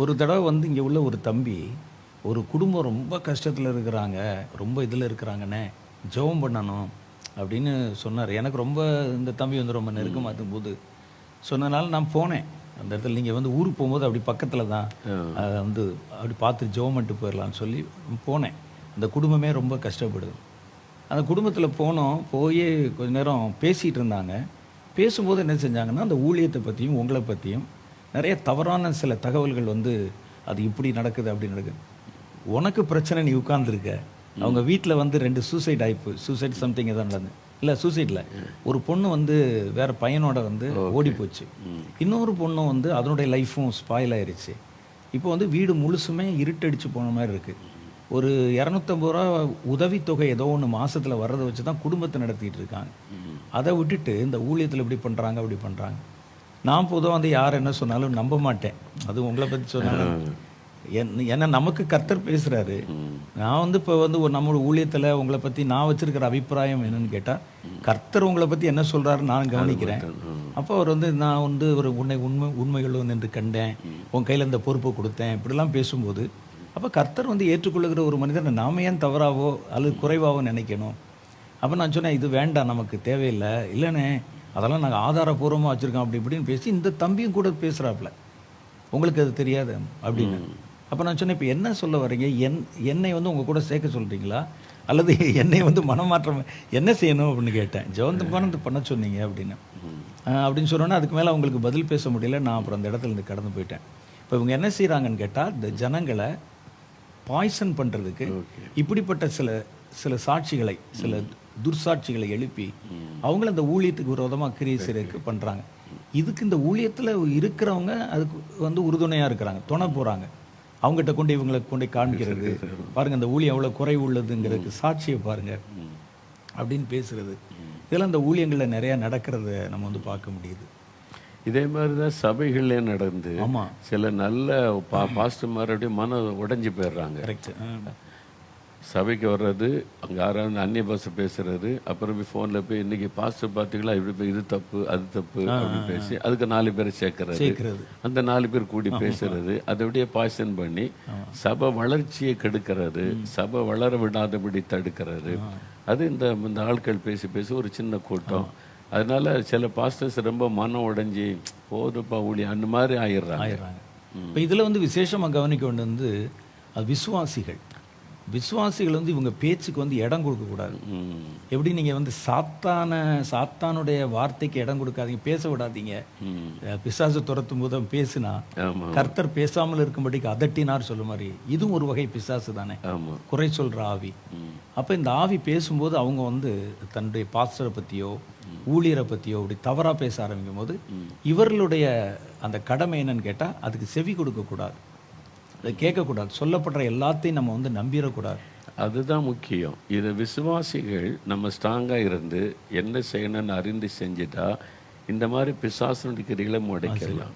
ஒரு தடவை வந்து இங்கே உள்ள ஒரு தம்பி, ஒரு குடும்பம் ரொம்ப கஷ்டத்தில் இருக்கிறாங்க, ரொம்ப இதில் இருக்கிறாங்கண்ணே, ஜெபம் பண்ணணும் அப்படின்னு சொன்னார். எனக்கு ரொம்ப இந்த தம்பி வந்து ரொம்ப நெருக்கமாக இருக்கும்போது சொன்னனால நான் போனேன். அந்த இடத்துல நீங்கள் வந்து ஊருக்கு போகும்போது அப்படி பக்கத்தில் தான் வந்து அப்படி பார்த்து ஜெபம் பண்ணிட்டு போயிடலான்னு சொல்லி போனேன். அந்த குடும்பமே ரொம்ப கஷ்டப்படுது. அந்த குடும்பத்தில் போனோம். போய் கொஞ்ச நேரம் பேசிகிட்டு இருந்தாங்க. பேசும்போது என்ன செஞ்சாங்கன்னா, அந்த ஊழியத்தை பற்றியும் உங்களை பற்றியும் நிறைய தவறான சில தகவல்கள் வந்து அது இப்படி நடக்குது அப்படி நடக்குது. உனக்கு பிரச்சனை, நீ உட்கார்ந்துருக்க. அவங்க வீட்டில் வந்து 2 சூசைட் ஆயிப்பு, சூசைட் சம்திங் எதாவது நடந்து இல்லை சூசைட்டில் ஒரு பொண்ணு வந்து வேற பையனோட வந்து ஓடி போச்சு. இன்னொரு பொண்ணும் வந்து அதனுடைய லைஃப்பும் ஸ்பாயில் ஆயிருச்சு. இப்போ வந்து வீடு முழுசுமே இருட்டடிச்சு போன மாதிரி இருக்குது. ஒரு 250 ரூபா உதவித்தொகை ஏதோ ஒன்று மாதத்தில் வர்றதை வச்சு தான் குடும்பத்தை நடத்திட்டு இருக்காங்க. அதை விட்டுட்டு இந்த ஊழியத்தில் இப்படி பண்ணுறாங்க அப்படி பண்ணுறாங்க. நான் பொதுவாக வந்து யார் என்ன சொன்னாலும் நம்ப மாட்டேன். அது உங்களை பற்றி சொன்னாலும் ஏன்னா நமக்கு கர்த்தர் பேசுகிறாரு. நான் வந்து இப்போ வந்து நம்மளோட ஊழியத்தில் உங்களை பற்றி நான் வச்சுருக்கிற அபிப்பிராயம் என்னன்னு கேட்டால், கர்த்தர் உங்களை பற்றி என்ன சொல்கிறாருன்னு நான் கவனிக்கிறேன். அப்போ அவர் வந்து நான் வந்து ஒரு உண்மைகளும் என்று கண்டேன், உன் கையில் இந்த பொறுப்பை கொடுத்தேன், இப்படிலாம் பேசும்போது அப்போ கர்த்தர் வந்து ஏற்றுக்கொள்ளுகிற ஒரு மனிதனை நாம ஏன் தவறாவோ அல்லது குறைவாவோ நினைக்கணும். அப்போ நான் சொன்னேன், இது வேண்டாம், நமக்கு தேவையில்லை. இல்லைண்ணே, அதெல்லாம் நாங்கள் ஆதாரபூர்வமாக வச்சுருக்கோம் அப்படி இப்படின்னு பேசி இந்த தம்பியும் கூட பேசுகிறாப்புல, உங்களுக்கு அது தெரியாது அப்படின்னு. அப்போ நான் சொன்னேன், இப்போ என்ன சொல்ல வரீங்க? என்னை வந்து உங்கள் கூட சேர்க்க சொல்கிறீங்களா அல்லது என்னை வந்து மனமாற்றம் என்ன செய்யணும் அப்படின்னு கேட்டேன். ஜெவந்தப்பானது பண்ண சொன்னீங்க அப்படின்னு சொன்னோன்னா அதுக்கு மேலே அவங்களுக்கு பதில் பேச முடியல. நான் அப்புறம் அந்த இடத்துல இருந்து கடந்து போயிட்டேன். இப்போ இவங்க என்ன செய்கிறாங்கன்னு கேட்டால், இந்த ஜனங்களை பாய்சன் பண்ணுறதுக்கு இப்படிப்பட்ட சில சாட்சிகளை, சில துர்சாட்சிகளை எழுப்பி அவங்கள அந்த ஊழியத்துக்கு விரோதமாக கிரியை செய்யறதுக்கு பண்ணுறாங்க. இதுக்கு இந்த ஊழியத்தில் இருக்கிறவங்க அதுக்கு வந்து உறுதுணையாக இருக்கிறாங்க, துணை போகிறாங்க. அவங்ககிட்ட கொண்டு இவங்களை கொண்டு காண்கிறது, பாருங்கள் இந்த ஊழியம் எவ்வளோ குறைவு உள்ளதுங்கிறதுக்கு சாட்சியை பாருங்கள் அப்படின்னு பேசுகிறது. இதெல்லாம் இந்த ஊழியங்களில் நிறையா நடக்கிறத நம்ம வந்து பார்க்க முடியுது. இதே மாதிரி தான் சபைகளே நடந்து சில நல்ல பாஸ்டர்மார் அப்படியே மனம் உடைஞ்சு போயிடுறாங்க. கரெக்ட். சபைக்கு வர்றது, அங்கே யாராவது அந்நிய பாஷை பேசுறது, அப்புறம் போய் ஃபோனில் போய் இன்னைக்கு பாஸ்டர் பார்த்தீங்களா இப்படி போய் இது தப்பு அது தப்பு அப்படின்னு பேசி அதுக்கு 4 பேரை சேர்க்கறது, அந்த 4 பேர் கூடி பேசுறது, அதை அப்படியே பாய்சன் பண்ணி சபை வளர்ச்சியை கெடுக்கிறது, சபை வளர விடாதபடி தடுக்கிறது. அது இந்த ஆட்கள் பேசி பேசி ஒரு சின்ன கூட்டம். அதனால சில பாஸ்டர்ஸ் ரொம்ப மனம் உடைஞ்சி போதுப்பா ஊழி அந்த மாதிரி ஆயிடுறாங்க. இப்போ இதில் வந்து விசேஷமாக கவனிக்க வேண்டியது வந்து விசுவாசிகள் வந்து இவங்க பேச்சுக்கு வந்து இடம் கொடுக்கக்கூடாது. எப்படி நீங்கள் வந்து சாத்தானுடைய வார்த்தைக்கு இடம் கொடுக்காதீங்க, பேச விடாதீங்க. பிசாசு துரத்தும் போது பேசினா கர்த்தர் பேசாமல் இருக்கும்படிக்கு அதட்டினார் சொல்ல மாதிரி இதுவும் ஒரு வகை பிசாசு தானே, குறை சொல்கிற ஆவி. அப்போ இந்த ஆவி பேசும்போது அவங்க வந்து தன்னுடைய பாஸ்டரை பற்றியோ ஊழியரை பற்றியோ அப்படி தவறாக பேச ஆரம்பிக்கும் போது இவர்களுடைய அந்த கடமை என்னன்னு கேட்டால் அதுக்கு செவி கொடுக்கக்கூடாது, அதை கேட்கக்கூடாது, சொல்லப்படுற எல்லாத்தையும் நம்ம வந்து நம்பிடக்கூடாது. அதுதான் முக்கியம். இதை விசுவாசிகள் நம்ம ஸ்ட்ராங்காக இருந்து என்ன செய்யணும்னு அறிந்து செஞ்சுட்டா இந்த மாதிரி பிசாசனுடைய கிரிகளை முடைக்கலாம்.